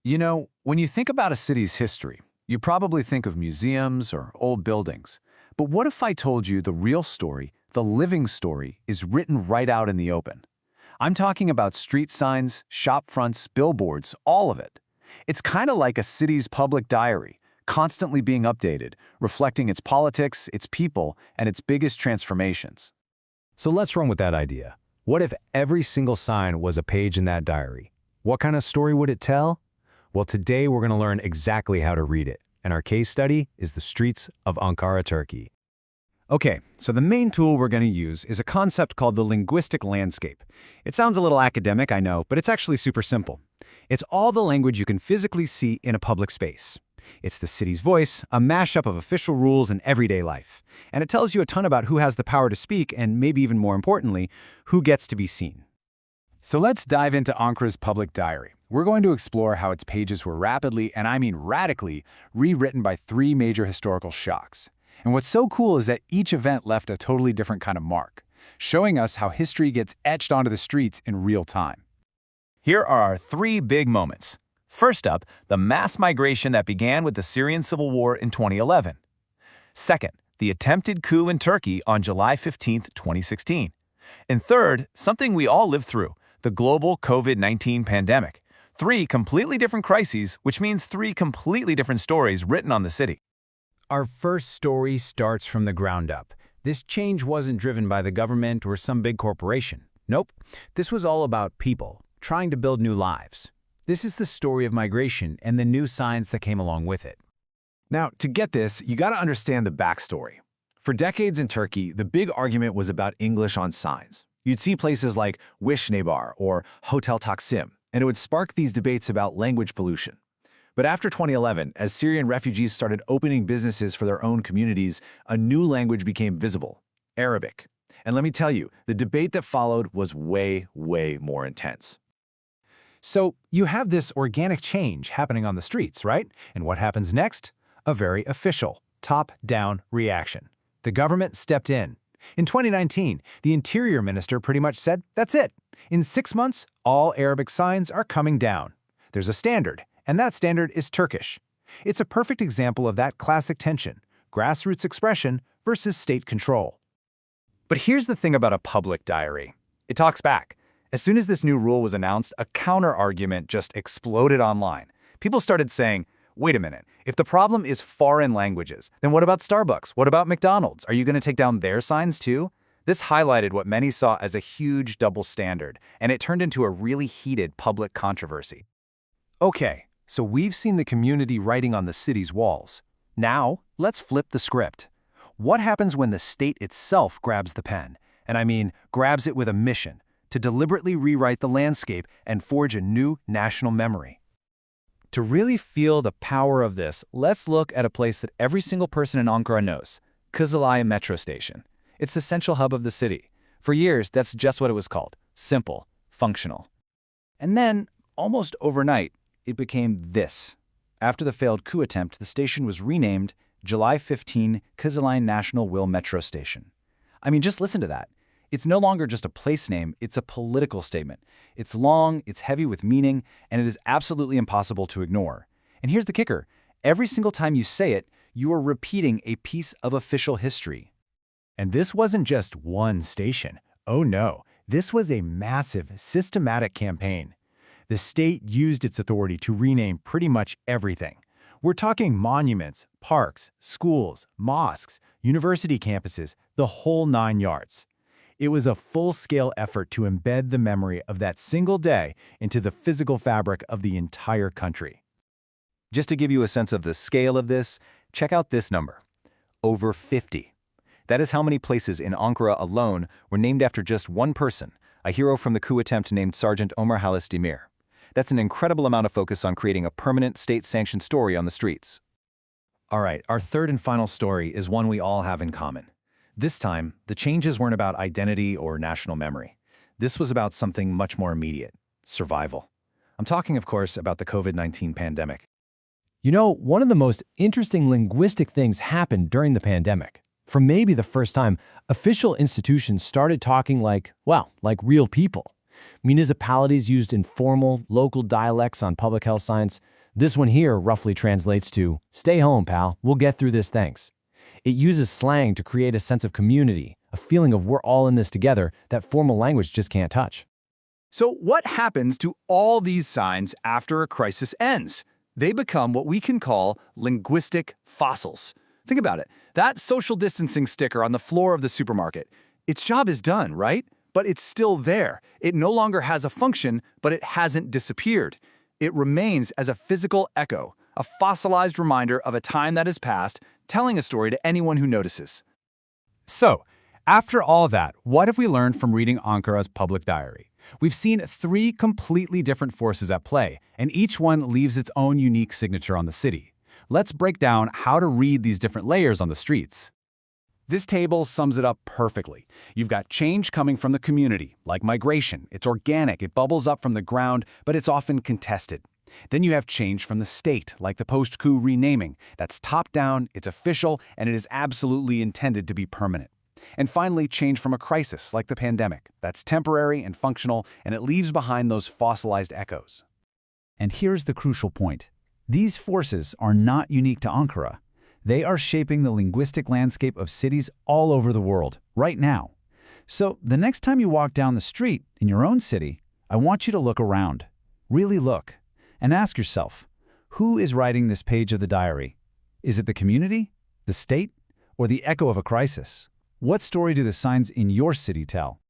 You know, when you think about a city's history, you probably think of museums or old buildings. But what if I told you the real story, the living story, is written right out in the open? I'm talking about street signs, shop fronts, billboards, all of it. It's kind of like a city's public diary, constantly being updated, reflecting its politics, its people, and its biggest transformations. So let's run with that idea. What if every single sign was a page in that diary? What kind of story would it tell? Well, today we're going to learn exactly how to read it, and our case study is the streets of Ankara, Turkey. Okay, so the main tool we're going to use is a concept called the linguistic landscape. It sounds a little academic, I know, but it's actually super simple. It's all the language you can physically see in a public space. It's the city's voice, a mashup of official rules and everyday life. And it tells you a ton about who has the power to speak and, maybe even more importantly, who gets to be seen. So let's dive into Ankara's public diary. We're going to explore how its pages were rapidly, and I mean radically, rewritten by three major historical shocks. And what's so cool is that each event left a totally different kind of mark, showing us how history gets etched onto the streets in real time. Here are our three big moments. First up, the mass migration that began with the Syrian civil war in 2011. Second, the attempted coup in Turkey on July 15, 2016. And third, something we all lived through, the global COVID-19 pandemic. Three completely different crises, which means three completely different stories written on the city. Our first story starts from the ground up. This change wasn't driven by the government or some big corporation. Nope, this was all about people trying to build new lives. This is the story of migration and the new signs that came along with it. Now, to get this, you got to understand the backstory. For decades in Turkey, the big argument was about English on signs. You'd see places like Vishne Bar or Hotel Taksim, and it would spark these debates about language pollution. But after 2011, as Syrian refugees started opening businesses for their own communities, a new language became visible: Arabic. And let me tell you, the debate that followed was way, way more intense. So you have this organic change happening on the streets, right? And what happens next? A very official, top-down reaction. The government stepped in. In 2019, the Interior Minister pretty much said, that's it. In 6 months, all Arabic signs are coming down. There's a standard, and that standard is Turkish. It's a perfect example of that classic tension, grassroots expression versus state control. But here's the thing about a public diary. It talks back. As soon as this new rule was announced, a counter-argument just exploded online. People started saying, wait a minute, if the problem is foreign languages, then what about Starbucks? What about McDonald's? Are you going to take down their signs too? This highlighted what many saw as a huge double standard, and it turned into a really heated public controversy. Okay, so we've seen the community writing on the city's walls. Now, let's flip the script. What happens when the state itself grabs the pen? And I mean, grabs it with a mission, to deliberately rewrite the landscape and forge a new national memory. To really feel the power of this, let's look at a place that every single person in Ankara knows, Kızılay metro station. It's the central hub of the city. For years, that's just what it was called: simple, functional. And then, almost overnight, it became this. After the failed coup attempt, the station was renamed July 15 Kızılay National Will Metro Station. I mean, just listen to that. It's no longer just a place name, it's a political statement. It's long, it's heavy with meaning, and it is absolutely impossible to ignore. And here's the kicker. Every single time you say it, you are repeating a piece of official history. And this wasn't just one station. Oh no, this was a massive, systematic campaign. The state used its authority to rename pretty much everything. We're talking monuments, parks, schools, mosques, university campuses, the whole 9 yards. It was a full-scale effort to embed the memory of that single day into the physical fabric of the entire country. Just to give you a sense of the scale of this, check out this number: over 50. That is how many places in Ankara alone were named after just one person, a hero from the coup attempt named Sergeant Ömer Halis Demir. That's an incredible amount of focus on creating a permanent state-sanctioned story on the streets. All right, our third and final story is one we all have in common. This time, the changes weren't about identity or national memory. This was about something much more immediate: survival. I'm talking, of course, about the COVID-19 pandemic. You know, one of the most interesting linguistic things happened during the pandemic. For maybe the first time, official institutions started talking like real people. Municipalities used informal, local dialects on public health signs. This one here roughly translates to, "Stay home, pal, we'll get through this, thanks." It uses slang to create a sense of community, a feeling of we're all in this together that formal language just can't touch. So what happens to all these signs after a crisis ends? They become what we can call linguistic fossils. Think about it. That social distancing sticker on the floor of the supermarket. Its job is done, right? But it's still there. It no longer has a function, but it hasn't disappeared. It remains as a physical echo, a fossilized reminder of a time that has passed, telling a story to anyone who notices. So, after all that, what have we learned from reading Ankara's public diary? We've seen three completely different forces at play, and each one leaves its own unique signature on the city. Let's break down how to read these different layers on the streets. This table sums it up perfectly. You've got change coming from the community, like migration. It's organic, it bubbles up from the ground, but it's often contested. Then you have change from the state, like the post-coup renaming. That's top-down, it's official, and it is absolutely intended to be permanent. And finally, change from a crisis, like the pandemic. That's temporary and functional, and it leaves behind those fossilized echoes. And here's the crucial point. These forces are not unique to Ankara. They are shaping the linguistic landscape of cities all over the world, right now. So the next time you walk down the street in your own city, I want you to look around. Really look. And ask yourself, who is writing this page of the diary? Is it the community, the state, or the echo of a crisis? What story do the signs in your city tell?